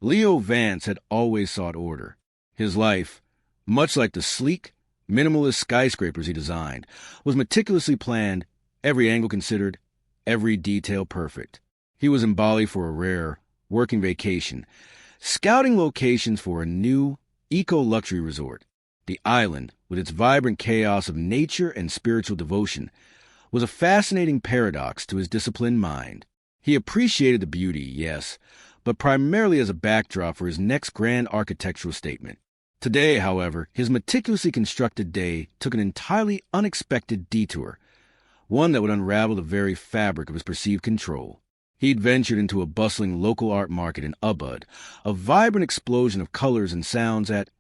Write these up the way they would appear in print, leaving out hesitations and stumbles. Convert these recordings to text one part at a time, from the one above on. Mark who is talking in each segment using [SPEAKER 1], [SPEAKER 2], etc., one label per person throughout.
[SPEAKER 1] Leo Vance had always sought order. His life, much like the sleek, minimalist skyscrapers he designed, was meticulously planned, every angle considered, every detail perfect. He was in Bali for a rare, working vacation, scouting locations for a new, eco-luxury resort. The island, with its vibrant chaos of nature and spiritual devotion, was a fascinating paradox to his disciplined mind. He appreciated the beauty, yes, but primarily as a backdrop for his next grand architectural statement. Today, however, his meticulously constructed day took an entirely unexpected detour, one that would unravel the very fabric of his perceived control. He'd ventured into a bustling local art market in Ubud, a vibrant explosion of colors and sounds that,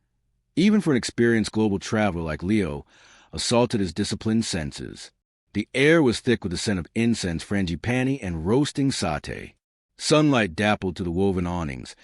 [SPEAKER 1] even for an experienced global traveler like Leo, assaulted his disciplined senses. The air was thick with the scent of incense, frangipani, and roasting satay. Sunlight dappled to the woven awnings,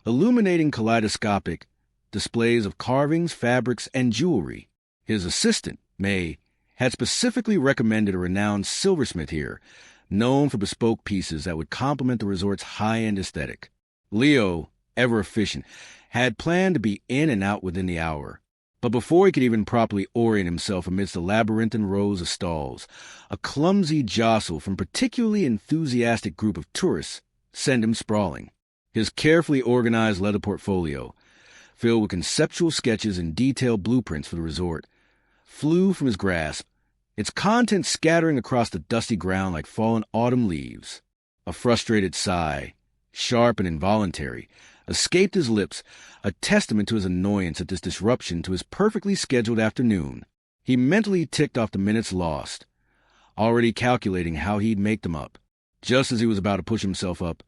[SPEAKER 1] illuminating kaleidoscopic displays of carvings, fabrics, and jewelry. His assistant, May, had specifically recommended a renowned silversmith here, known for bespoke pieces that would complement the resort's high-end aesthetic. Leo, ever efficient, had planned to be in and out within the hour. But before he could even properly orient himself amidst the labyrinthine rows of stalls, a clumsy jostle from a particularly enthusiastic group of tourists sent him sprawling. His carefully organized leather portfolio, filled with conceptual sketches and detailed blueprints for the resort, flew from his grasp, its contents scattering across the dusty ground like fallen autumn leaves. A frustrated sigh, sharp and involuntary, escaped his lips, a testament to his annoyance at this disruption to his perfectly scheduled afternoon. He mentally ticked off the minutes lost, already calculating how he'd make them up. Just as he was about to push himself up,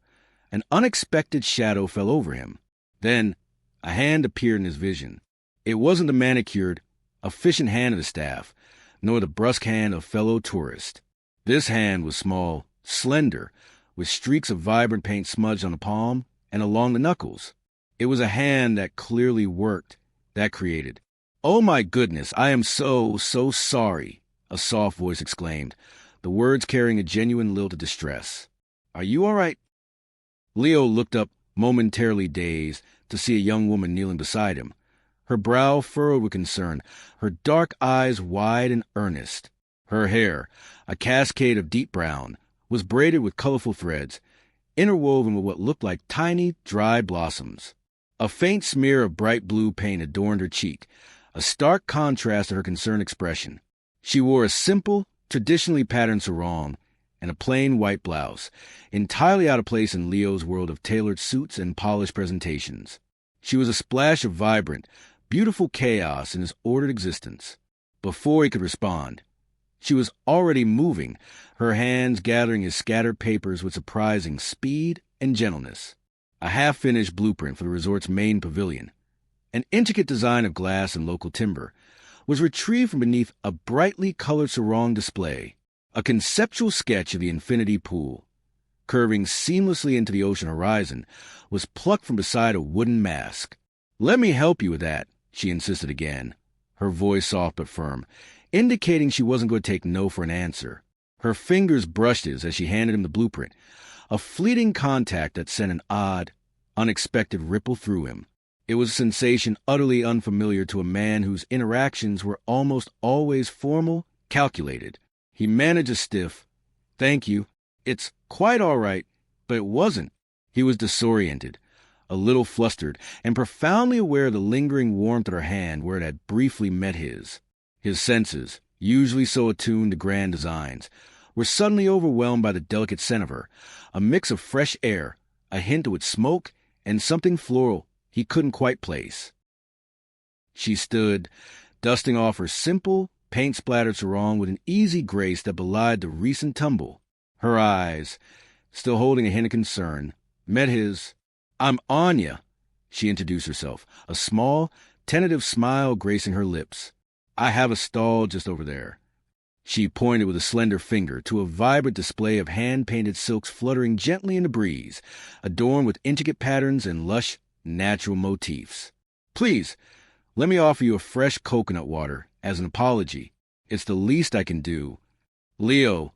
[SPEAKER 1] an unexpected shadow fell over him. Then, a hand appeared in his vision. It wasn't the manicured, efficient hand of the staff, nor the brusque hand of fellow tourist. This hand was small, slender, with streaks of vibrant paint smudged on the palm and along the knuckles. It was a hand that clearly worked, that created. "Oh my goodness, I am so sorry," a soft voice exclaimed, the words carrying a genuine lilt of distress. "Are you all right?" Leo looked up, momentarily dazed, to see a young woman kneeling beside him, her brow furrowed with concern, her dark eyes wide and earnest. Her hair, a cascade of deep brown, was braided with colorful threads, interwoven with what looked like tiny, dry blossoms. A faint smear of bright blue paint adorned her cheek, a stark contrast to her concerned expression. She wore a simple, traditionally patterned sarong and a plain white blouse, entirely out of place in Leo's world of tailored suits and polished presentations. She was a splash of vibrant, beautiful chaos in his ordered existence. Before he could respond, she was already moving, her hands gathering his scattered papers with surprising speed and gentleness. A half-finished blueprint for the resort's main pavilion, an intricate design of glass and local timber, was retrieved from beneath a brightly colored sarong display. A conceptual sketch of the infinity pool, curving seamlessly into the ocean horizon, was plucked from beside a wooden mask. "Let me help you with that," she insisted again, her voice soft but firm, indicating she wasn't going to take no for an answer. Her fingers brushed his as she handed him the blueprint, a fleeting contact that sent an odd, unexpected ripple through him. It was a sensation utterly unfamiliar to a man whose interactions were almost always formal, calculated. He managed a stiff, "Thank you. It's quite all right," but it wasn't. He was disoriented, a little flustered, and profoundly aware of the lingering warmth of her hand where it had briefly met his. His senses, usually so attuned to grand designs, were suddenly overwhelmed by the delicate scent of her, a mix of fresh air, a hint of its smoke, and something floral he couldn't quite place. She stood, dusting off her simple, paint-splattered sarong with an easy grace that belied the recent tumble. Her eyes, still holding a hint of concern, met his. "I'm Anya," she introduced herself, a small, tentative smile gracing her lips. "I have a stall just over there." She pointed with a slender finger to a vibrant display of hand-painted silks fluttering gently in the breeze, adorned with intricate patterns and lush, natural motifs. "Please, let me offer you a fresh coconut water as an apology. It's the least I can do." Leo,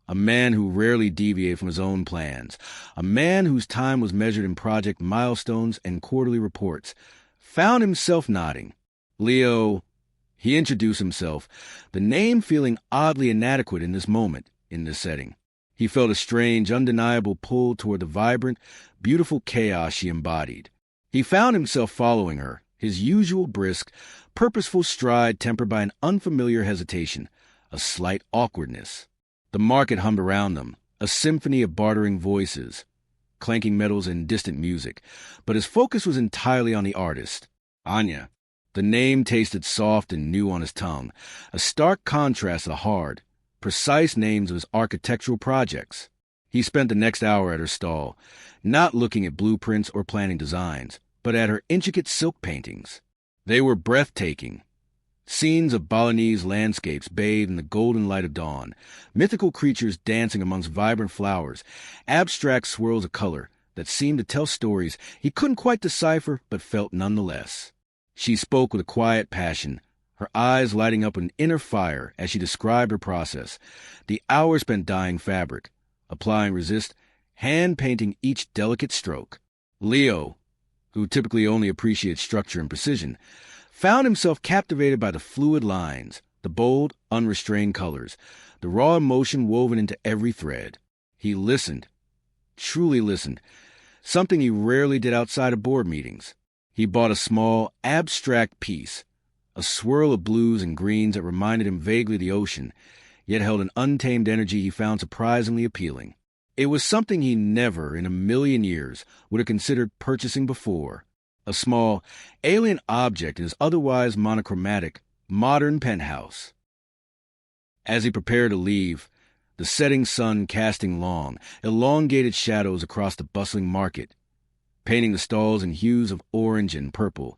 [SPEAKER 1] a man who rarely deviated from his own plans, a man whose time was measured in project milestones and quarterly reports, found himself nodding. Leo, he introduced himself, the name feeling oddly inadequate in this moment, in this setting. He felt a strange, undeniable pull toward the vibrant, beautiful chaos she embodied. He found himself following her, his usual brisk, purposeful stride tempered by an unfamiliar hesitation, a slight awkwardness. The market hummed around them, a symphony of bartering voices, clanking metals and distant music, but his focus was entirely on the artist, Anya. The name tasted soft and new on his tongue, a stark contrast to the hard, precise names of his architectural projects. He spent the next hour at her stall, not looking at blueprints or planning designs, but at her intricate silk paintings. They were breathtaking. Scenes of Balinese landscapes bathed in the golden light of dawn, mythical creatures dancing amongst vibrant flowers, abstract swirls of color that seemed to tell stories he couldn't quite decipher but felt nonetheless. She spoke with a quiet passion, her eyes lighting up an inner fire as she described her process, the hours spent dyeing fabric, applying resist, hand-painting each delicate stroke. Leo, who typically only appreciates structure and precision, found himself captivated by the fluid lines, the bold, unrestrained colors, the raw emotion woven into every thread. He listened, truly listened, something he rarely did outside of board meetings. He bought a small, abstract piece, a swirl of blues and greens that reminded him vaguely of the ocean, yet held an untamed energy he found surprisingly appealing. It was something he never, in a million years, would have considered purchasing before. A small, alien object in his otherwise monochromatic, modern penthouse. As he prepared to leave, the setting sun casting long, elongated shadows across the bustling market, painting the stalls in hues of orange and purple,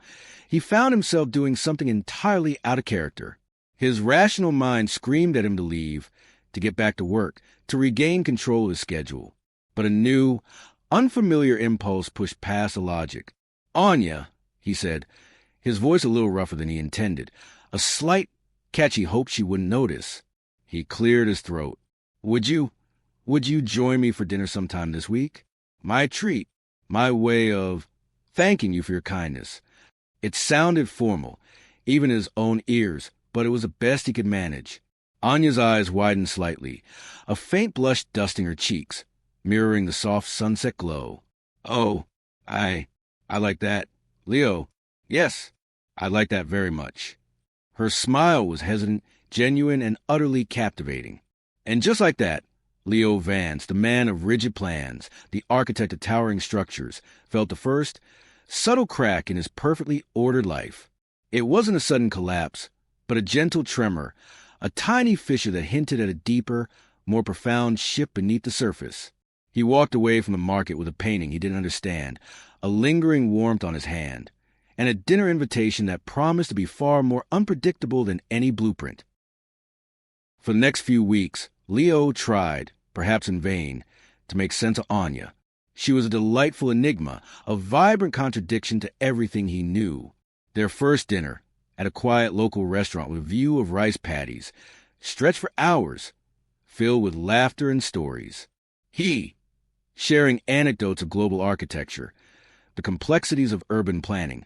[SPEAKER 1] he found himself doing something entirely out of character. His rational mind screamed at him to leave, to get back to work, to regain control of his schedule. But a new, unfamiliar impulse pushed past the logic. "Anya," he said, his voice a little rougher than he intended, a slight, catchy hope she wouldn't notice. He cleared his throat. Would you join me for dinner sometime this week? My treat, my way of thanking you for your kindness." It sounded formal, even in his own ears, but it was the best he could manage. Anya's eyes widened slightly, a faint blush dusting her cheeks, mirroring the soft sunset glow. "Oh, I like that. Leo, yes, I like that very much." Her smile was hesitant, genuine, and utterly captivating. And just like that, Leo Vance, the man of rigid plans, the architect of towering structures, felt the first, subtle crack in his perfectly ordered life. It wasn't a sudden collapse, but a gentle tremor, a tiny fissure that hinted at a deeper, more profound shift beneath the surface. He walked away from the market with a painting he didn't understand, a lingering warmth on his hand, and a dinner invitation that promised to be far more unpredictable than any blueprint. For the next few weeks, Leo tried, perhaps in vain, to make sense of Anya. She was a delightful enigma, a vibrant contradiction to everything he knew. Their first dinner, at a quiet local restaurant with a view of rice paddies, stretched for hours, filled with laughter and stories. He, sharing anecdotes of global architecture, the complexities of urban planning,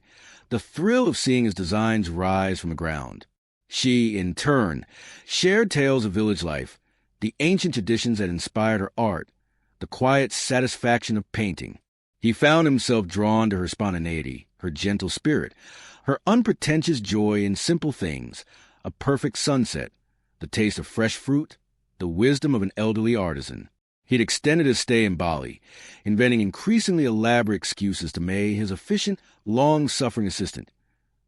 [SPEAKER 1] the thrill of seeing his designs rise from the ground. She, in turn, shared tales of village life, the ancient traditions that inspired her art, the quiet satisfaction of painting. He found himself drawn to her spontaneity, her gentle spirit, her unpretentious joy in simple things, a perfect sunset, the taste of fresh fruit, the wisdom of an elderly artisan. He'd extended his stay in Bali, inventing increasingly elaborate excuses to May, his efficient, long-suffering assistant,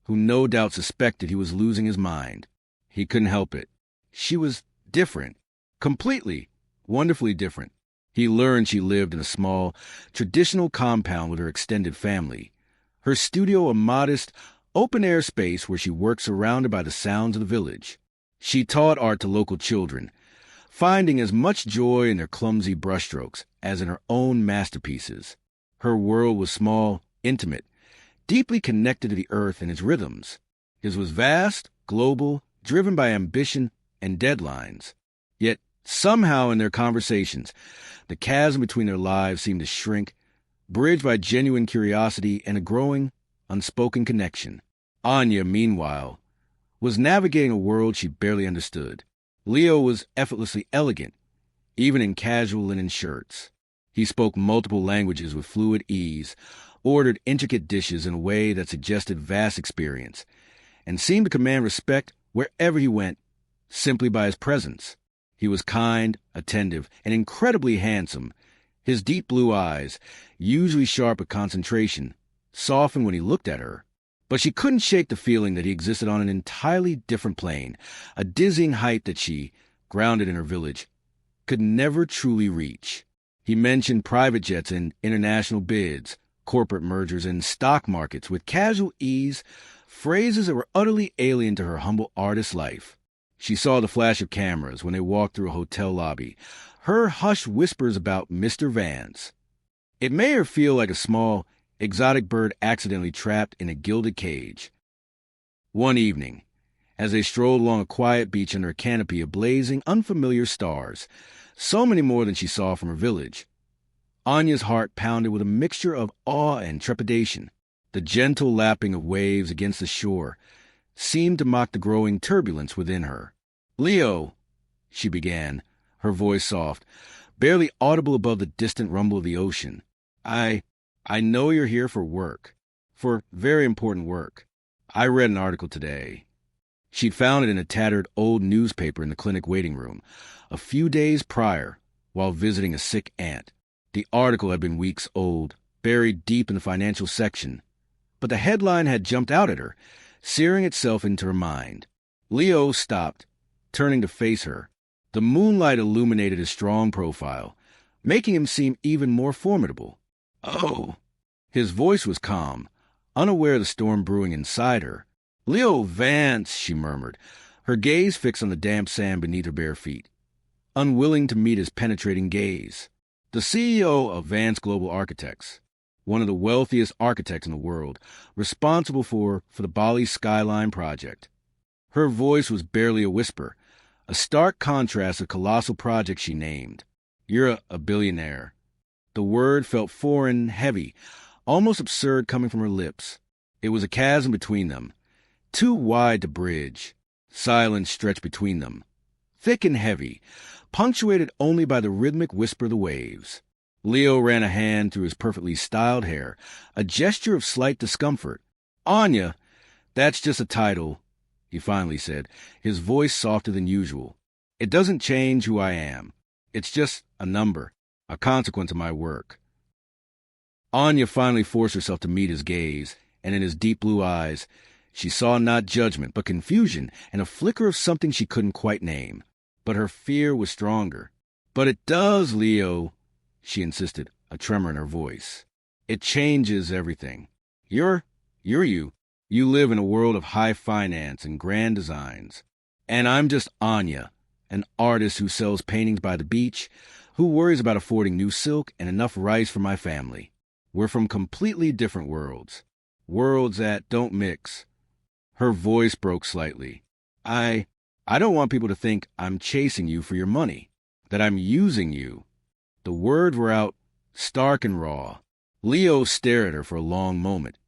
[SPEAKER 1] who no doubt suspected he was losing his mind. He couldn't help it. She was different, completely, wonderfully different. He learned she lived in a small, traditional compound with her extended family, her studio a modest, open-air space where she worked surrounded by the sounds of the village. She taught art to local children, finding as much joy in their clumsy brushstrokes as in her own masterpieces. Her world was small, intimate, deeply connected to the earth and its rhythms. His was vast, global, driven by ambition and deadlines. Yet Somehow in their conversations, the chasm between their lives seemed to shrink, bridged by genuine curiosity and a growing, unspoken connection. Anya, meanwhile, was navigating a world she barely understood. Leo was effortlessly elegant, even in casual linen shirts. He spoke multiple languages with fluid ease, ordered intricate dishes in a way that suggested vast experience, and seemed to command respect wherever he went, simply by his presence. He was kind, attentive, and incredibly handsome. His deep blue eyes, usually sharp with concentration, softened when he looked at her. But she couldn't shake the feeling that he existed on an entirely different plane, a dizzying height that she, grounded in her village, could never truly reach. He mentioned private jets and international bids, corporate mergers and stock markets with casual ease, phrases that were utterly alien to her humble artist life. She saw the flash of cameras when they walked through a hotel lobby, her hushed whispers about Mr. Vance. It made her feel like a small, exotic bird accidentally trapped in a gilded cage. One evening, as they strolled along a quiet beach under a canopy of blazing, unfamiliar stars, so many more than she saw from her village, Anya's heart pounded with a mixture of awe and trepidation. The gentle lapping of waves against the shore seemed to mock the growing turbulence within her. "Leo," she began, her voice soft, barely audible above the distant rumble of the ocean. I know you're here for work, for very important work. I read an article today." She'd found it in a tattered old newspaper in the clinic waiting room, a few days prior, while visiting a sick aunt. The article had been weeks old, buried deep in the financial section, but the headline had jumped out at her, searing itself into her mind. Leo stopped, turning to face her. The moonlight illuminated his strong profile, making him seem even more formidable. "Oh." His voice was calm, unaware of the storm brewing inside her. "Leo Vance," she murmured, her gaze fixed on the damp sand beneath her bare feet, unwilling to meet his penetrating gaze. "The CEO of Vance Global Architects, one of the wealthiest architects in the world, responsible for the Bali Skyline project." Her voice was barely a whisper, a stark contrast to the colossal project she named. "You're a billionaire." The word felt foreign, heavy, almost absurd coming from her lips. It was a chasm between them, too wide to bridge. Silence stretched between them, thick and heavy, punctuated only by the rhythmic whisper of the waves. Leo ran a hand through his perfectly styled hair, a gesture of slight discomfort. "Anya, that's just a title," he finally said, his voice softer than usual. "It doesn't change who I am. It's just a number, a consequence of my work." Anya finally forced herself to meet his gaze, and in his deep blue eyes, she saw not judgment, but confusion and a flicker of something she couldn't quite name. But her fear was stronger. "But it does, Leo," she insisted, a tremor in her voice. "It changes everything. You're you. You live in a world of high finance and grand designs. And I'm just Anya, an artist who sells paintings by the beach, who worries about affording new silk and enough rice for my family. We're from completely different worlds. Worlds that don't mix." Her voice broke slightly. I don't want people to think I'm chasing you for your money, that I'm using you." The words were out, stark and raw. Leo stared at her for a long moment,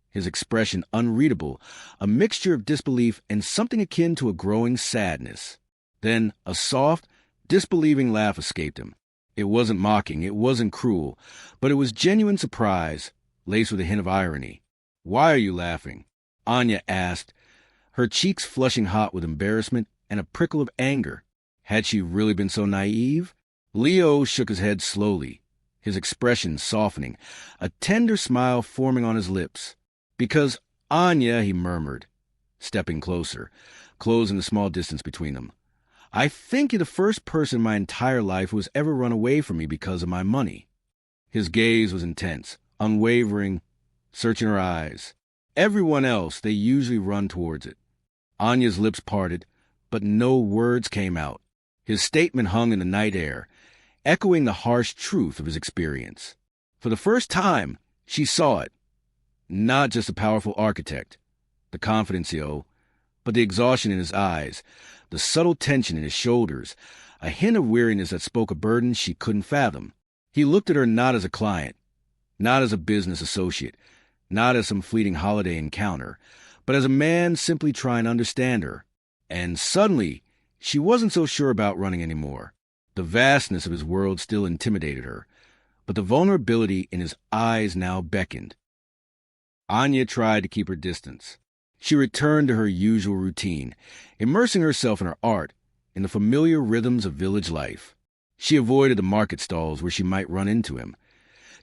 [SPEAKER 1] his expression unreadable, a mixture of disbelief and something akin to a growing sadness. Then a soft, disbelieving laugh escaped him. It wasn't mocking, it wasn't cruel, but it was genuine surprise, laced with a hint of irony. "Why are you laughing?" Anya asked, her cheeks flushing hot with embarrassment and a prickle of anger. Had she really been so naive? Leo shook his head slowly, his expression softening, a tender smile forming on his lips. "Because, Anya," he murmured, stepping closer, closing the small distance between them, "I think you're the first person in my entire life who has ever run away from me because of my money." His gaze was intense, unwavering, searching her eyes. Everyone else, they usually run towards it. Anya's lips parted, but no words came out. His statement hung in the night air, echoing the harsh truth of his experience. For the first time, she saw it. Not just a powerful architect, the confidencio, but the exhaustion in his eyes, the subtle tension in his shoulders, a hint of weariness that spoke a burden she couldn't fathom. He looked at her not as a client, not as a business associate, not as some fleeting holiday encounter, but as a man simply trying to understand her. And suddenly, she wasn't so sure about running anymore. The vastness of his world still intimidated her, but the vulnerability in his eyes now beckoned. Anya tried to keep her distance. She returned to her usual routine, immersing herself in her art, in the familiar rhythms of village life. She avoided the market stalls where she might run into him,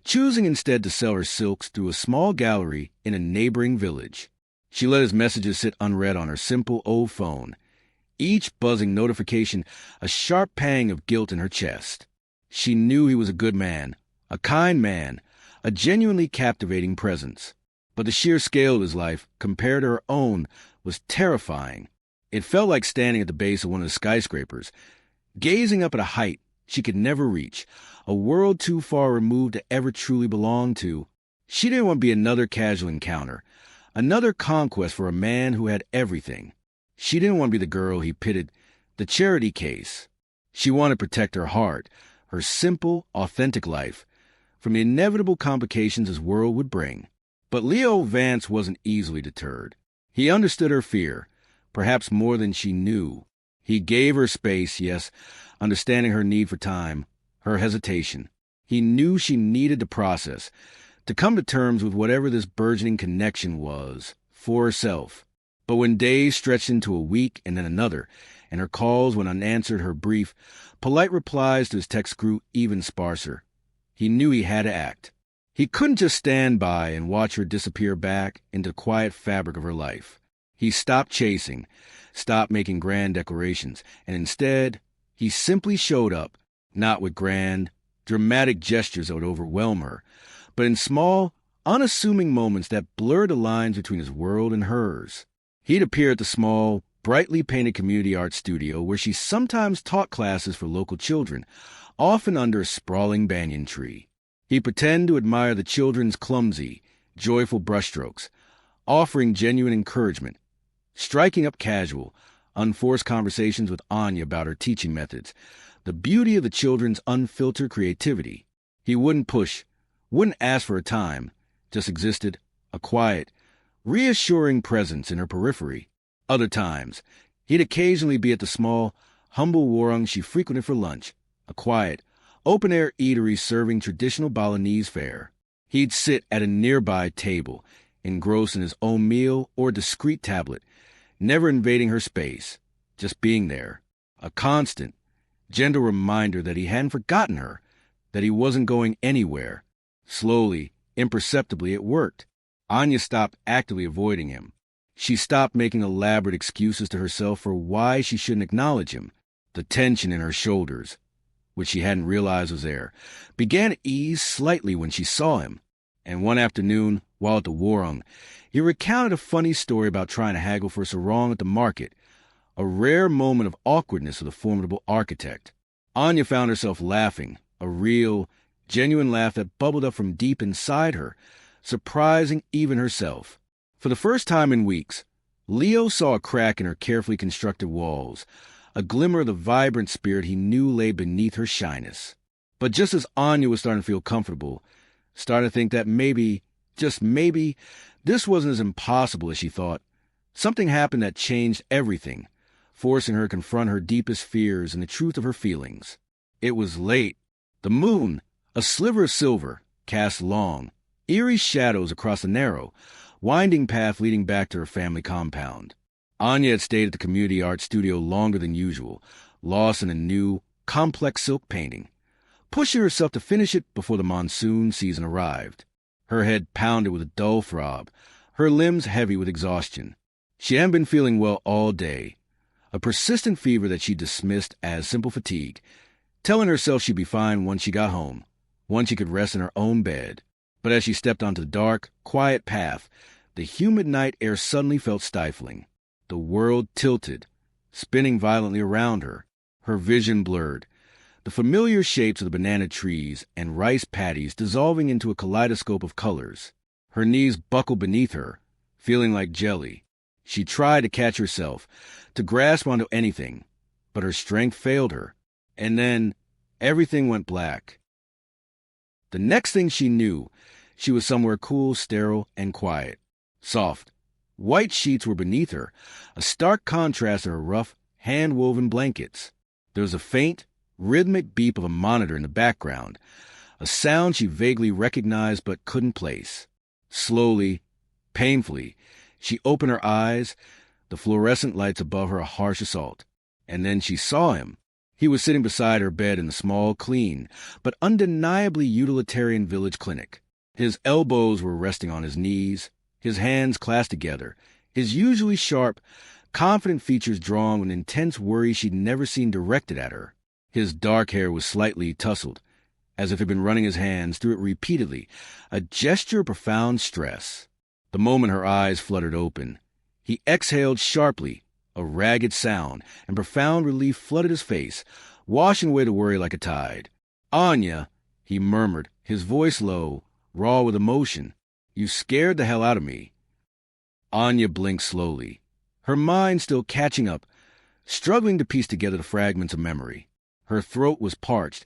[SPEAKER 1] choosing instead to sell her silks through a small gallery in a neighboring village. She let his messages sit unread on her simple old phone, each buzzing notification a sharp pang of guilt in her chest. She knew he was a good man, a kind man, a genuinely captivating presence. But the sheer scale of his life, compared to her own, was terrifying. It felt like standing at the base of one of the skyscrapers, gazing up at a height she could never reach, a world too far removed to ever truly belong to. She didn't want to be another casual encounter, another conquest for a man who had everything. She didn't want to be the girl he pitted, the charity case. She wanted to protect her heart, her simple, authentic life, from the inevitable complications his world would bring. But Leo Vance wasn't easily deterred. He understood her fear, perhaps more than she knew. He gave her space, yes, understanding her need for time, her hesitation. He knew she needed to process, to come to terms with whatever this burgeoning connection was, for herself. But when days stretched into a week and then another, and her calls went unanswered, her brief, polite replies to his texts grew even sparser, he knew he had to act. He couldn't just stand by and watch her disappear back into the quiet fabric of her life. He stopped chasing, stopped making grand declarations, and instead, he simply showed up, not with grand, dramatic gestures that would overwhelm her, but in small, unassuming moments that blurred the lines between his world and hers. He'd appear at the small, brightly painted community art studio where she sometimes taught classes for local children, often under a sprawling banyan tree. He'd pretend to admire the children's clumsy, joyful brushstrokes, offering genuine encouragement, striking up casual, unforced conversations with Anya about her teaching methods, the beauty of the children's unfiltered creativity. He wouldn't push, wouldn't ask for her time, just existed, a quiet, reassuring presence in her periphery. Other times, he'd occasionally be at the small, humble warung she frequented for lunch, a quiet, open-air eatery serving traditional Balinese fare. He'd sit at a nearby table, engrossed in his own meal or discreet tablet, never invading her space, just being there, a constant, gentle reminder that he hadn't forgotten her, that he wasn't going anywhere. Slowly, imperceptibly, it worked. Anya stopped actively avoiding him. She stopped making elaborate excuses to herself for why she shouldn't acknowledge him. The tension in her shoulders, which she hadn't realized was there, began to ease slightly when she saw him. And one afternoon, while at the warung, he recounted a funny story about trying to haggle for a sarong at the market, a rare moment of awkwardness of the formidable architect. Anya found herself laughing, a real, genuine laugh that bubbled up from deep inside her, surprising even herself. For the first time in weeks, Leo saw a crack in her carefully constructed walls, a glimmer of the vibrant spirit he knew lay beneath her shyness. But just as Anya was starting to feel comfortable, starting to think that maybe, just maybe, this wasn't as impossible as she thought, something happened that changed everything, forcing her to confront her deepest fears and the truth of her feelings. It was late. The moon, a sliver of silver, cast long, eerie shadows across the narrow, winding path leading back to her family compound. Anya had stayed at the community art studio longer than usual, lost in a new, complex silk painting, pushing herself to finish it before the monsoon season arrived. Her head pounded with a dull throb, her limbs heavy with exhaustion. She hadn't been feeling well all day, a persistent fever that she dismissed as simple fatigue, telling herself she'd be fine once she got home, once she could rest in her own bed. But as she stepped onto the dark, quiet path, the humid night air suddenly felt stifling. The world tilted, spinning violently around her, her vision blurred, the familiar shapes of the banana trees and rice paddies dissolving into a kaleidoscope of colors. Her knees buckled beneath her, feeling like jelly. She tried to catch herself, to grasp onto anything, but her strength failed her, And then everything went black. The next thing she knew, she was somewhere cool, sterile, and quiet. Soft, white sheets were beneath her, a stark contrast to her rough, hand-woven blankets. There was a faint, rhythmic beep of a monitor in the background, a sound she vaguely recognized but couldn't place. Slowly, painfully, she opened her eyes, the fluorescent lights above her a harsh assault. And then she saw him. He was sitting beside her bed in the small, clean, but undeniably utilitarian village clinic. His elbows were resting on his knees, his hands clasped together, his usually sharp, confident features drawn with intense worry she'd never seen directed at her. His dark hair was slightly tousled, as if he'd been running his hands through it repeatedly, a gesture of profound stress. The moment her eyes fluttered open, he exhaled sharply, a ragged sound, and profound relief flooded his face, washing away the worry like a tide. "Anya," he murmured, his voice low, raw with emotion, "you scared the hell out of me." Anya blinked slowly, her mind still catching up, struggling to piece together the fragments of memory. Her throat was parched,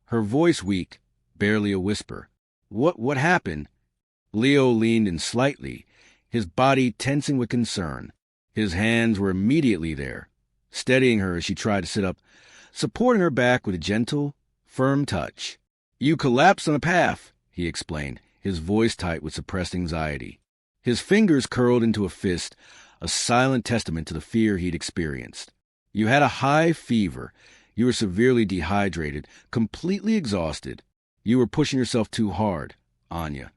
[SPEAKER 1] her voice weak, barely a whisper. What happened?" Leo leaned in slightly, his body tensing with concern. His hands were immediately there, steadying her as she tried to sit up, supporting her back with a gentle, firm touch. "You collapsed on a path," he explained, his voice tight with suppressed anxiety. His fingers curled into a fist, a silent testament to the fear he'd experienced. "You had a high fever. You were severely dehydrated, completely exhausted. You were pushing yourself too hard, Anya."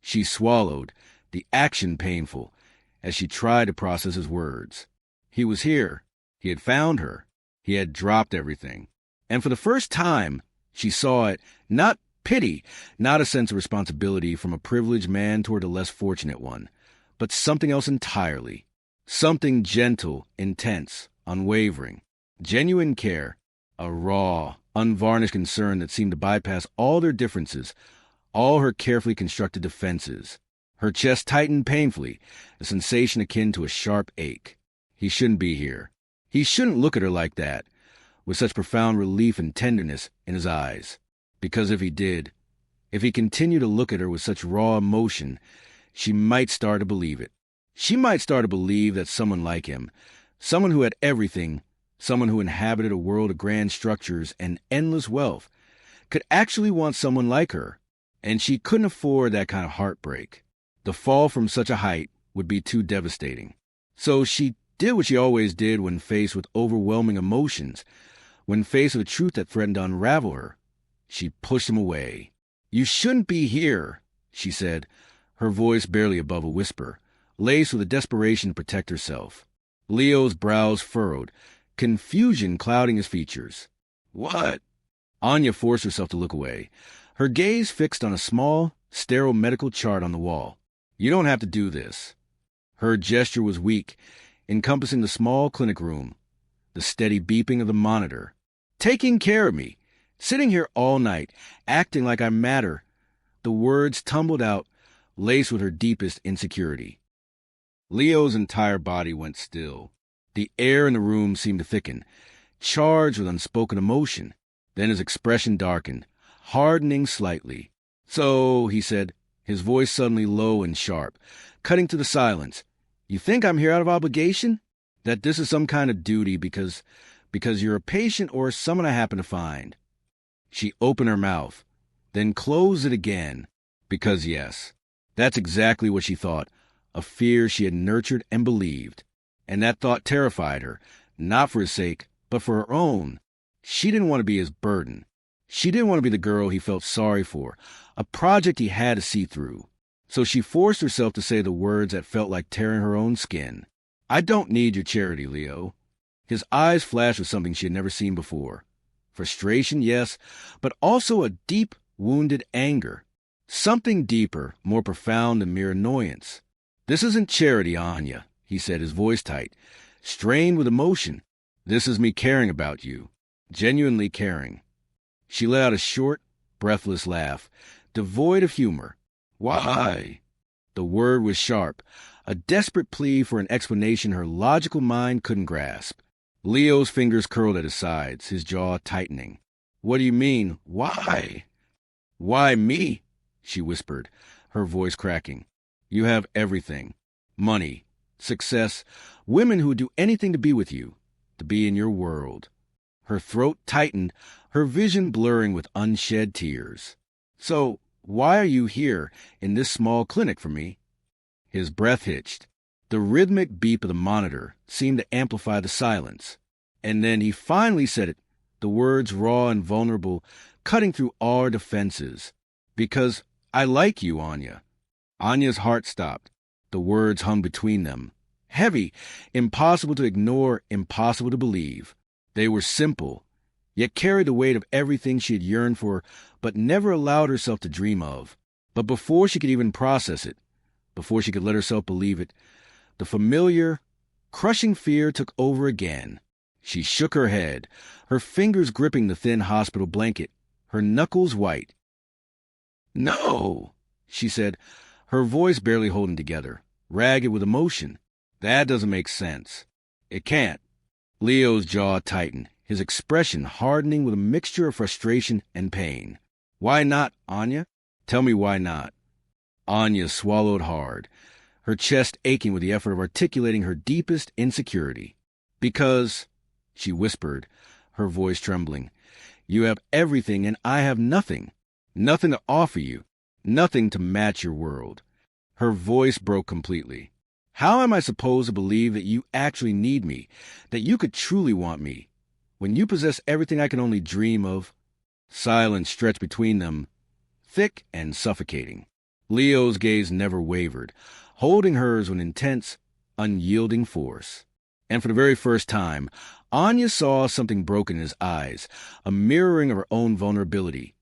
[SPEAKER 1] She swallowed, the action painful, as she tried to process his words. He was here. He had found her. He had dropped everything. And for the first time, she saw it, not pity, not a sense of responsibility from a privileged man toward a less fortunate one, but something else entirely. Something gentle, intense, unwavering. Genuine care. A raw, unvarnished concern that seemed to bypass all their differences, all her carefully constructed defenses. Her chest tightened painfully, a sensation akin to a sharp ache. He shouldn't be here. He shouldn't look at her like that, with such profound relief and tenderness in his eyes. Because if he did, if he continued to look at her with such raw emotion, she might start to believe it. She might start to believe that someone like him, someone who had everything, someone who inhabited a world of grand structures and endless wealth, could actually want someone like her. And she couldn't afford that kind of heartbreak. The fall from such a height would be too devastating. So she did what she always did when faced with overwhelming emotions, when faced with a truth that threatened to unravel her. She pushed him away. "You shouldn't be here," she said, her voice barely above a whisper, laced with a desperation to protect herself. Leo's brows furrowed, confusion clouding his features. "What?" Anya forced herself to look away, her gaze fixed on a small, sterile medical chart on the wall. "You don't have to do this." Her gesture was weak, encompassing the small clinic room, the steady beeping of the monitor. "Taking care of me, sitting here all night, acting like I matter." The words tumbled out, laced with her deepest insecurity. Leo's entire body went still. The air in the room seemed to thicken, charged with unspoken emotion. Then his expression darkened, hardening slightly. "So," he said, his voice suddenly low and sharp, cutting through the silence, "you think I'm here out of obligation? That this is some kind of duty because you're a patient or someone I happen to find?" She opened her mouth, then closed it again. Because yes, that's exactly what she thought, a fear she had nurtured and believed. And that thought terrified her, not for his sake, but for her own. She didn't want to be his burden. She didn't want to be the girl he felt sorry for, a project he had to see through. So she forced herself to say the words that felt like tearing her own skin. "I don't need your charity, Leo." His eyes flashed with something she had never seen before. Frustration, yes, but also a deep, wounded anger. Something deeper, more profound than mere annoyance. "This isn't charity, Anya," he said, his voice tight, strained with emotion. "This is me caring about you, genuinely caring." She let out a short, breathless laugh, devoid of humor. "Why?" The word was sharp, a desperate plea for an explanation her logical mind couldn't grasp. Leo's fingers curled at his sides, his jaw tightening. What do you mean? Why? Why me? She whispered, her voice cracking. You have everything. Money, success, women who would do anything to be with you, to be in your world. Her throat tightened, her vision blurring with unshed tears. So, why are you here in this small clinic for me? His breath hitched. The rhythmic beep of the monitor seemed to amplify the silence. And then he finally said it, the words raw and vulnerable, cutting through all defenses. Because I like you, Anya. Anya's heart stopped. The words hung between them. Heavy, impossible to ignore, impossible to believe. They were simple, yet carried the weight of everything she had yearned for, but never allowed herself to dream of. But before she could even process it, before she could let herself believe it, the familiar, crushing fear took over again. She shook her head, her fingers gripping the thin hospital blanket, her knuckles white. No, she said, her voice barely holding together, ragged with emotion. That doesn't make sense. It can't. Leo's jaw tightened, his expression hardening with a mixture of frustration and pain. Why not, Anya? Tell me why not. Anya swallowed hard, her chest aching with the effort of articulating her deepest insecurity. Because, she whispered, her voice trembling, you have everything and I have nothing. Nothing to offer you. Nothing to match your world. Her voice broke completely. How am I supposed to believe that you actually need me, that you could truly want me, when you possess everything I can only dream of? Silence stretched between them, thick and suffocating. Leo's gaze never wavered, holding hers with intense, unyielding force. And for the very first time, Anya saw something broken in his eyes, a mirroring of her own vulnerability,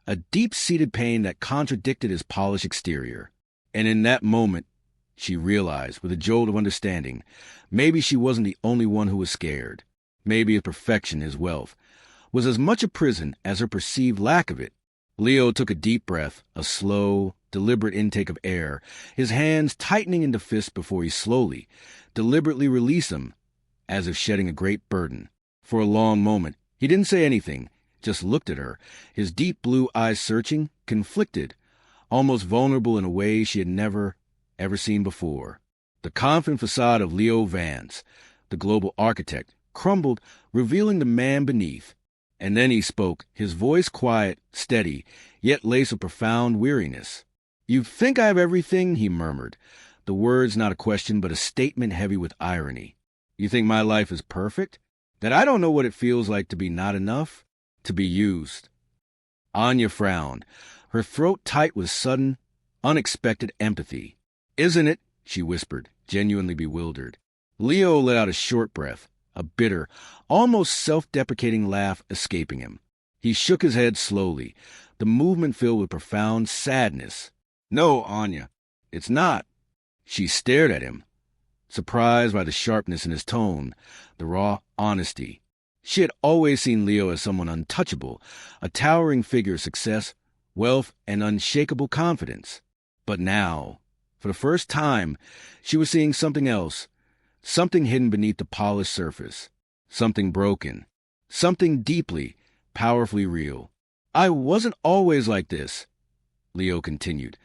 [SPEAKER 1] a deep-seated pain that contradicted his polished exterior. And in that moment, she realized, with a jolt of understanding, maybe she wasn't the only one who was scared. Maybe his perfection, his wealth, was as much a prison as her perceived lack of it. Leo took a deep breath, a slow, deliberate intake of air, his hands tightening into fists before he slowly, deliberately released them, as if shedding a great burden. For a long moment, he didn't say anything, just looked at her, his deep blue eyes searching, conflicted, almost vulnerable in a way she had never, ever seen before. The confident facade of Leo Vance, the global architect, crumbled, revealing the man beneath. And then he spoke, his voice quiet, steady, yet laced with profound weariness. You think I have everything, he murmured, the words not a question but a statement heavy with irony. You think my life is perfect? That I don't know what it feels like to be not enough? To be used? Anya frowned, her throat tight with sudden, unexpected empathy. Isn't it? She whispered, genuinely bewildered. Leo let out a short breath, a bitter, almost self-deprecating laugh escaping him. He shook his head slowly, the movement filled with profound sadness. No, Anya, it's not. She stared at him, surprised by the sharpness in his tone, the raw honesty. She had always seen Leo as someone untouchable, a towering figure of success, wealth, and unshakable confidence. But now, for the first time, she was seeing something else, something hidden beneath the polished surface, something broken, something deeply, powerfully real. I wasn't always like this, Leo continued,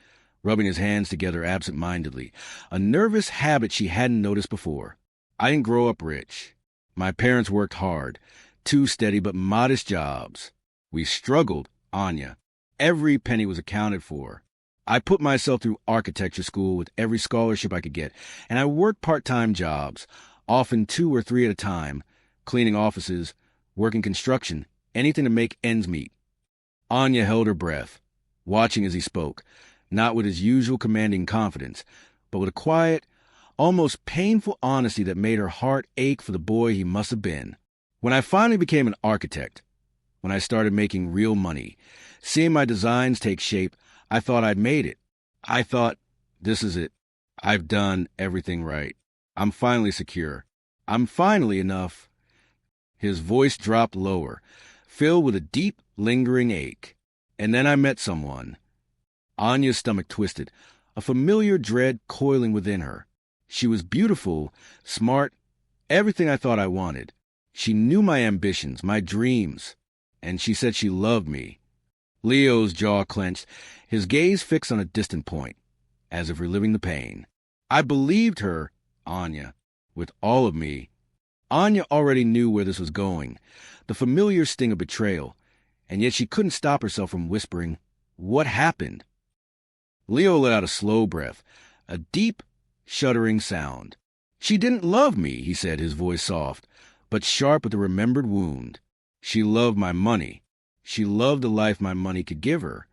[SPEAKER 1] rubbing his hands together absent-mindedly, a nervous habit she hadn't noticed before. I didn't grow up rich. My parents worked hard, 2 steady but modest jobs. We struggled, Anya. Every penny was accounted for. I put myself through architecture school with every scholarship I could get, and I worked part-time jobs, often 2 or 3 at a time, cleaning offices, working construction, anything to make ends meet. Anya held her breath, watching as he spoke, not with his usual commanding confidence, but with a quiet, almost painful honesty that made her heart ache for the boy he must have been. When I finally became an architect, when I started making real money, seeing my designs take shape, I thought I'd made it. I thought, this is it. I've done everything right. I'm finally secure. I'm finally enough. His voice dropped lower, filled with a deep, lingering ache. And then I met someone. Anya's stomach twisted, a familiar dread coiling within her. She was beautiful, smart, everything I thought I wanted. She knew my ambitions, my dreams, and she said she loved me. Leo's jaw clenched, his gaze fixed on a distant point, as if reliving the pain. I believed her, Anya, with all of me. Anya already knew where this was going, the familiar sting of betrayal, and yet she couldn't stop herself from whispering, "What happened?" Leo let out a slow breath, a deep, shuddering sound. "She didn't love me," he said, his voice soft, but sharp with a remembered wound. "She loved my money. She loved the life my money could give her."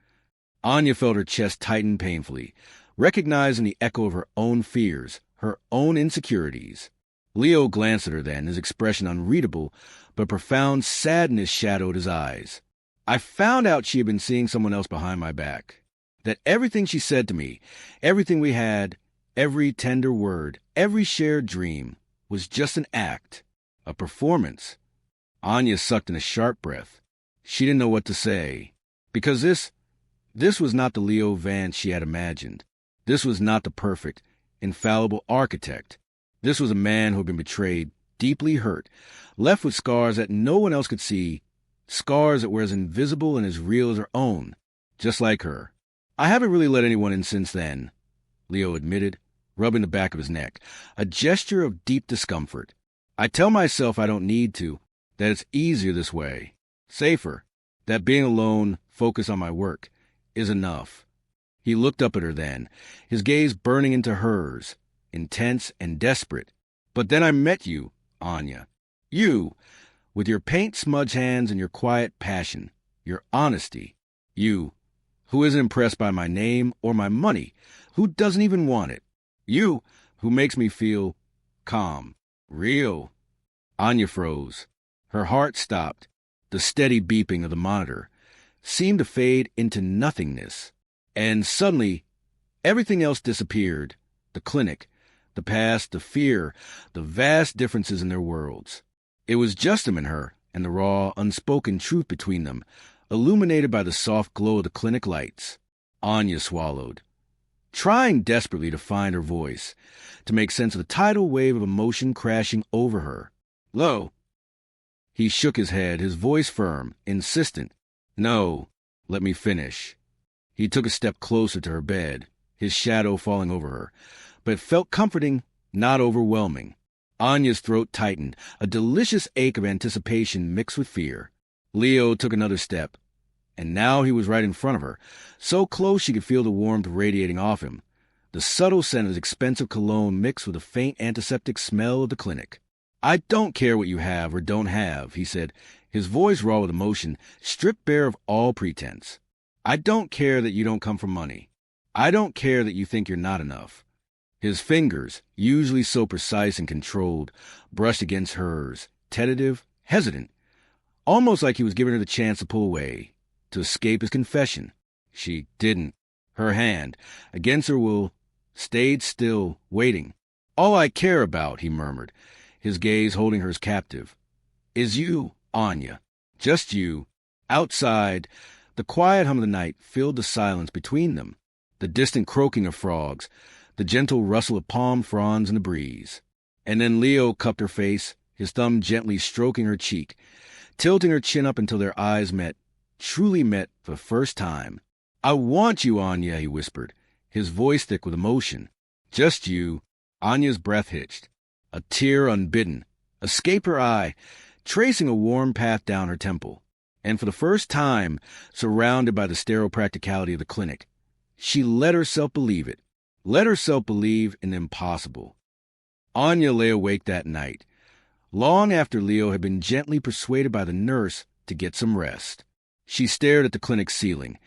[SPEAKER 1] Anya felt her chest tighten painfully, recognizing the echo of her own fears, her own insecurities. Leo glanced at her then, his expression unreadable, but profound sadness shadowed his eyes. "I found out she had been seeing someone else behind my back. That everything she said to me, everything we had, every tender word, every shared dream, was just an act, a performance." Anya sucked in a sharp breath. She didn't know what to say, because this was not the Leo Vance she had imagined. This was not the perfect, infallible architect. This was a man who had been betrayed, deeply hurt, left with scars that no one else could see, scars that were as invisible and as real as her own, just like her. "I haven't really let anyone in since then," Leo admitted, rubbing the back of his neck, a gesture of deep discomfort. "I tell myself I don't need to, that it's easier this way, safer, that being alone, focused on my work, is enough." He looked up at her then, his gaze burning into hers, intense and desperate. "But then I met you, Anya. You, with your paint-smudged hands and your quiet passion, your honesty. You, who isn't impressed by my name or my money, who doesn't even want it. You, who makes me feel calm, real." Anya froze. Her heart stopped. The steady beeping of the monitor seemed to fade into nothingness. And suddenly, everything else disappeared. The clinic, the past, the fear, the vast differences in their worlds. It was just him and her, and the raw, unspoken truth between them, illuminated by the soft glow of the clinic lights. Anya swallowed, trying desperately to find her voice, to make sense of the tidal wave of emotion crashing over her. "Lo." He shook his head, his voice firm, insistent. "No, let me finish." He took a step closer to her bed, his shadow falling over her, but it felt comforting, not overwhelming. Anya's throat tightened, a delicious ache of anticipation mixed with fear. Leo took another step, and now he was right in front of her, so close she could feel the warmth radiating off him, the subtle scent of his expensive cologne mixed with the faint antiseptic smell of the clinic. "I don't care what you have or don't have," he said, his voice raw with emotion, stripped bare of all pretense. "I don't care that you don't come from money. I don't care that you think you're not enough." His fingers, usually so precise and controlled, brushed against hers, tentative, hesitant, almost like he was giving her the chance to pull away, to escape his confession. She didn't. Her hand, against her will, stayed still, waiting. "All I care about," he murmured, his gaze holding hers captive, "is you, Anya. Just you." Outside, the quiet hum of the night filled the silence between them, the distant croaking of frogs, the gentle rustle of palm fronds in the breeze. And then Leo cupped her face, his thumb gently stroking her cheek, tilting her chin up until their eyes met, truly met for the first time. "I want you, Anya," he whispered, his voice thick with emotion. "Just you." Anya's breath hitched. A tear unbidden escaped her eye, tracing a warm path down her temple. And for the first time, surrounded by the sterile practicality of the clinic, she let herself believe it, let herself believe in the impossible. Anya lay awake that night, long after Leo had been gently persuaded by the nurse to get some rest. She stared at the clinic's ceiling,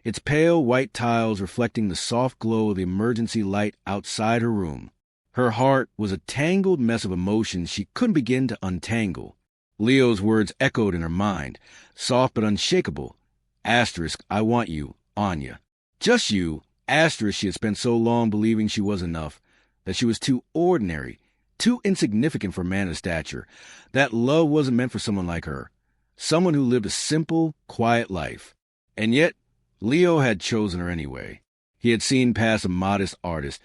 [SPEAKER 1] its pale white tiles reflecting the soft glow of the emergency light outside her room. Her heart was a tangled mess of emotions she couldn't begin to untangle. Leo's words echoed in her mind, soft but unshakable. Asterisk, "I want you, Anya." Just you. Asterisk, she had spent so long believing she was enough, that she was too ordinary, too insignificant for a man of stature, that love wasn't meant for someone like her, someone who lived a simple, quiet life. And yet, Leo had chosen her anyway. He had seen past a modest artist,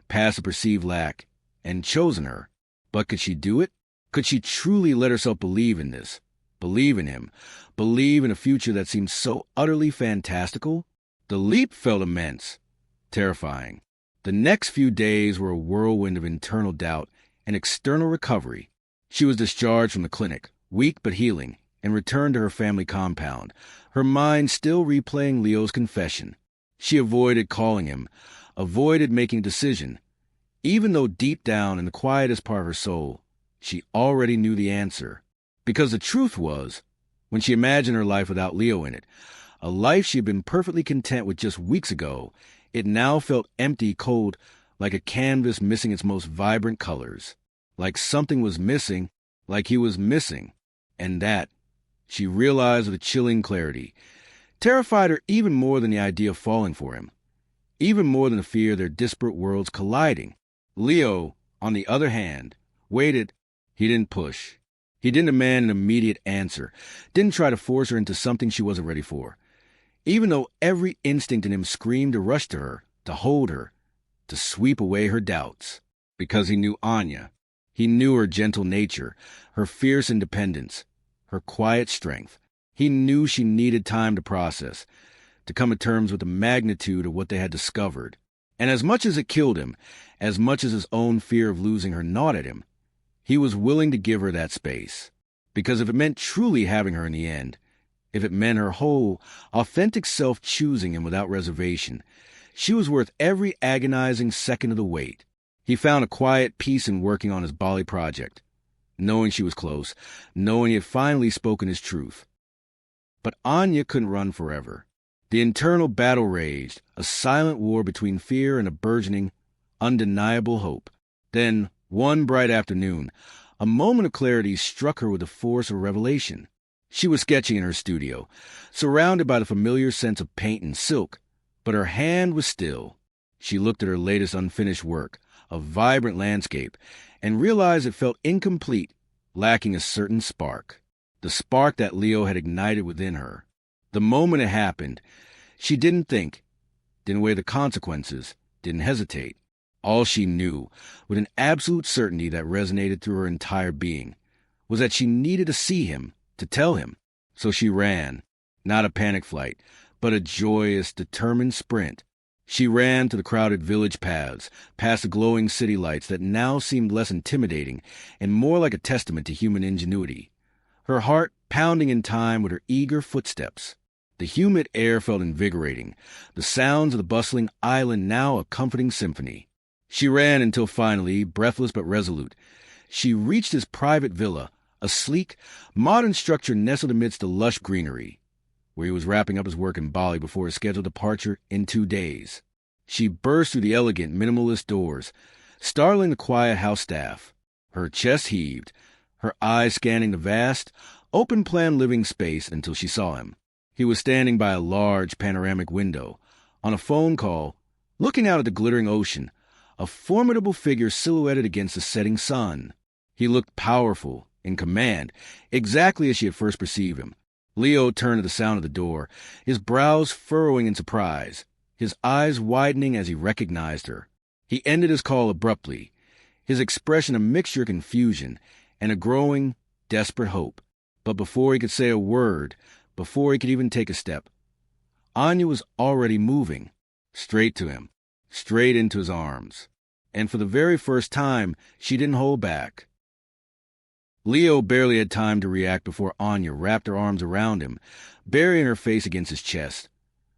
[SPEAKER 1] past a perceived lack, and chosen her. But could she do it? Could she truly let herself believe in this? Believe in him? Believe in a future that seemed so utterly fantastical? The leap felt immense, terrifying. The next few days were a whirlwind of internal doubt and external recovery. She was discharged from the clinic, weak but healing, and returned to her family compound, her mind still replaying Leo's confession. She avoided calling him, avoided making a decision, even though deep down in the quietest part of her soul, she already knew the answer. Because the truth was, when she imagined her life without Leo in it, a life she had been perfectly content with just weeks ago, it now felt empty, cold, like a canvas missing its most vibrant colors. Like something was missing, like he was missing. And that, she realized with a chilling clarity, terrified her even more than the idea of falling for him, even more than the fear of their disparate worlds colliding. Leo, on the other hand, waited. He didn't push. He didn't demand an immediate answer, didn't try to force her into something she wasn't ready for, even though every instinct in him screamed to rush to her, to hold her, to sweep away her doubts. Because he knew Anya. He knew her gentle nature, her fierce independence, her quiet strength. He knew she needed time to process, to come to terms with the magnitude of what they had discovered. And as much as it killed him, as much as his own fear of losing her gnawed at him, he was willing to give her that space. Because if it meant truly having her in the end, if it meant her whole, authentic self choosing him without reservation, she was worth every agonizing second of the wait. He found a quiet peace in working on his Bali project, knowing she was close, knowing he had finally spoken his truth. But Anya couldn't run forever. The internal battle raged, a silent war between fear and a burgeoning, undeniable hope. Then, one bright afternoon, a moment of clarity struck her with the force of revelation. She was sketching in her studio, surrounded by the familiar scents of paint and silk, but her hand was still. She looked at her latest unfinished work, a vibrant landscape, and realized it felt incomplete, lacking a certain spark. The spark that Leo had ignited within her. The moment it happened, she didn't think, didn't weigh the consequences, didn't hesitate. All she knew, with an absolute certainty that resonated through her entire being, was that she needed to see him, to tell him. So she ran, not a panic flight, but a joyous, determined sprint. She ran to the crowded village paths, past the glowing city lights that now seemed less intimidating and more like a testament to human ingenuity, her heart pounding in time with her eager footsteps. The humid air felt invigorating, the sounds of the bustling island now a comforting symphony. She ran until finally, breathless but resolute, she reached his private villa, a sleek, modern structure nestled amidst the lush greenery, where he was wrapping up his work in Bali before his scheduled departure in 2 days. She burst through the elegant, minimalist doors, startling the quiet house staff. Her chest heaved, her eyes scanning the vast, open-plan living space until she saw him. He was standing by a large panoramic window, on a phone call, looking out at the glittering ocean, a formidable figure silhouetted against the setting sun. He looked powerful, in command, exactly as she had first perceived him. Leo turned at the sound of the door, his brows furrowing in surprise, his eyes widening as he recognized her. He ended his call abruptly, his expression a mixture of confusion and a growing, desperate hope. But before he could say a word, before he could even take a step, Anya was already moving, straight to him, straight into his arms. And for the very first time, she didn't hold back. Leo barely had time to react before Anya wrapped her arms around him, burying her face against his chest,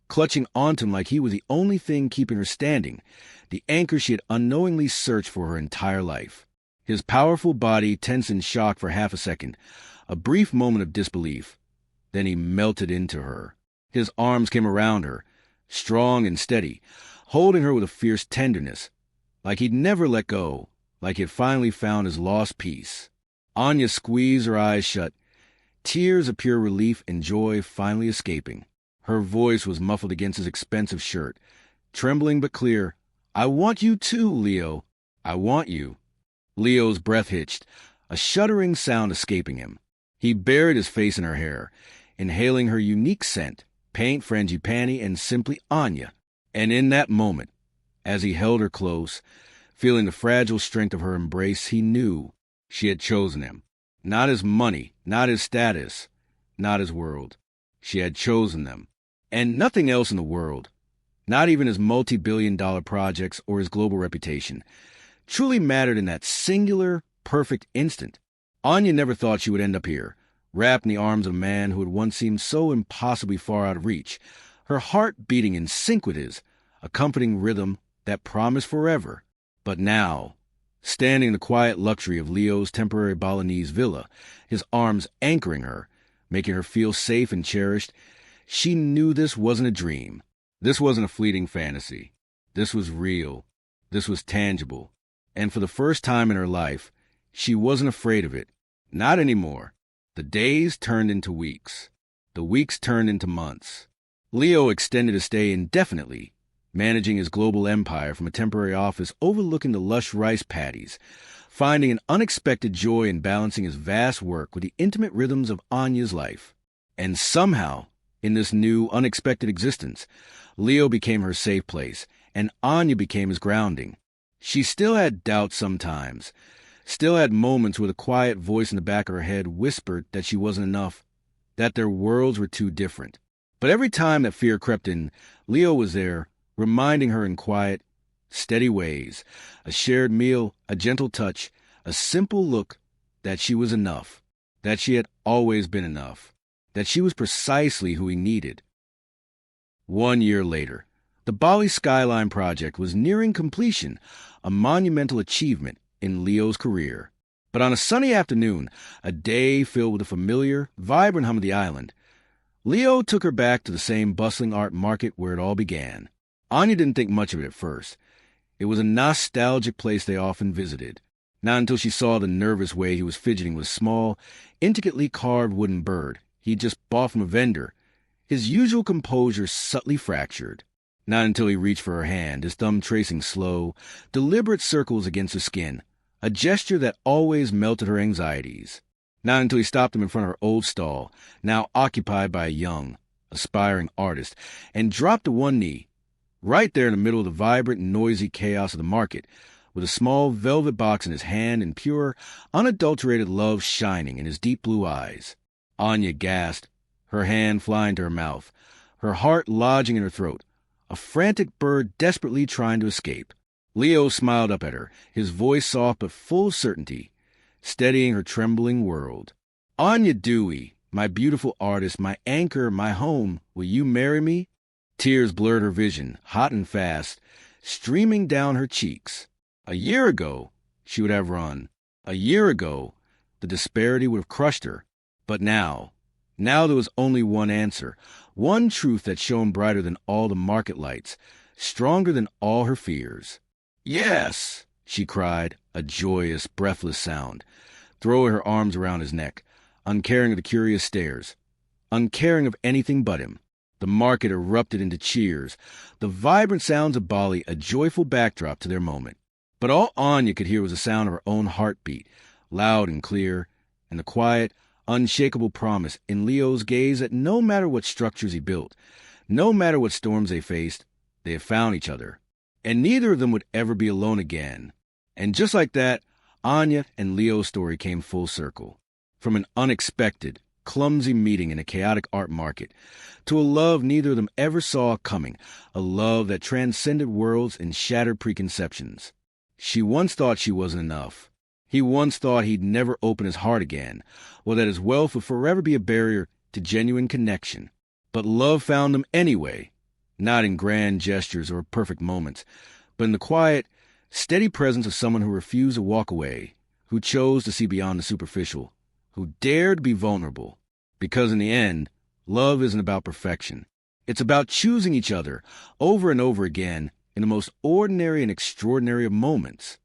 [SPEAKER 1] clutching onto him like he was the only thing keeping her standing, the anchor she had unknowingly searched for her entire life. His powerful body tensed in shock for half a second, a brief moment of disbelief. Then he melted into her. His arms came around her, strong and steady, holding her with a fierce tenderness, like he'd never let go, like he had finally found his lost peace. Anya squeezed her eyes shut, tears of pure relief and joy finally escaping. Her voice was muffled against his expensive shirt, trembling but clear. "I want you too, Leo. I want you." Leo's breath hitched, a shuddering sound escaping him. He buried his face in her hair, inhaling her unique scent, paint, frangipani, and simply Anya. And in that moment, as he held her close, feeling the fragile strength of her embrace, he knew she had chosen him. Not his money, not his status, not his world. She had chosen them. And nothing else in the world, not even his multi-billion-dollar projects or his global reputation, truly mattered in that singular, perfect instant. Anya never thought she would end up here, wrapped in the arms of a man who had once seemed so impossibly far out of reach, her heart beating in sync with his, accompanying rhythm that promised forever. But now, standing in the quiet luxury of Leo's temporary Balinese villa, his arms anchoring her, making her feel safe and cherished, she knew this wasn't a dream. This wasn't a fleeting fantasy. This was real. This was tangible. And for the first time in her life, she wasn't afraid of it. Not anymore. The days turned into weeks. The weeks turned into months. Leo extended his stay indefinitely, managing his global empire from a temporary office overlooking the lush rice paddies, finding an unexpected joy in balancing his vast work with the intimate rhythms of Anya's life. And somehow, in this new, unexpected existence, Leo became her safe place, and Anya became his grounding. She still had doubts sometimes, still had moments where the quiet voice in the back of her head whispered that she wasn't enough, that their worlds were too different. But every time that fear crept in, Leo was there, reminding her in quiet, steady ways, a shared meal, a gentle touch, a simple look, that she was enough, that she had always been enough, that she was precisely who he needed. 1 year later, the Bali Skyline project was nearing completion, a monumental achievement in Leo's career. But on a sunny afternoon, a day filled with the familiar, vibrant hum of the island, Leo took her back to the same bustling art market where it all began. Anya didn't think much of it at first. It was a nostalgic place they often visited. Not until she saw the nervous way he was fidgeting with a small, intricately carved wooden bird he'd just bought from a vendor, his usual composure subtly fractured. Not until he reached for her hand, his thumb tracing slow, deliberate circles against her skin, a gesture that always melted her anxieties. Not until he stopped him in front of her old stall, now occupied by a young, aspiring artist, and dropped to one knee, right there in the middle of the vibrant and noisy chaos of the market, with a small velvet box in his hand and pure, unadulterated love shining in his deep blue eyes. Anya gasped, her hand flying to her mouth, her heart lodging in her throat, a frantic bird desperately trying to escape. Leo smiled up at her, his voice soft but full of certainty, steadying her trembling world. Anya Dewey, my beautiful artist, my anchor, my home, will you marry me? Tears blurred her vision, hot and fast, streaming down her cheeks. A year ago, she would have run. A year ago, the disparity would have crushed her. But now there was only one answer, one truth that shone brighter than all the market lights, stronger than all her fears. Yes, she cried, a joyous, breathless sound, throwing her arms around his neck, uncaring of the curious stares, uncaring of anything but him. The market erupted into cheers, the vibrant sounds of Bali a joyful backdrop to their moment. But all Anya could hear was the sound of her own heartbeat, loud and clear, and the quiet, unshakable promise in Leo's gaze that no matter what structures he built, no matter what storms they faced, they had found each other. And neither of them would ever be alone again. And just like that, Anya and Leo's story came full circle. From an unexpected, clumsy meeting in a chaotic art market, to a love neither of them ever saw coming, a love that transcended worlds and shattered preconceptions. She once thought she wasn't enough. He once thought he'd never open his heart again, or that his wealth would forever be a barrier to genuine connection. But love found him anyway, not in grand gestures or perfect moments, but in the quiet, steady presence of someone who refused to walk away, who chose to see beyond the superficial, who dared to be vulnerable. Because in the end, love isn't about perfection. It's about choosing each other over and over again in the most ordinary and extraordinary of moments.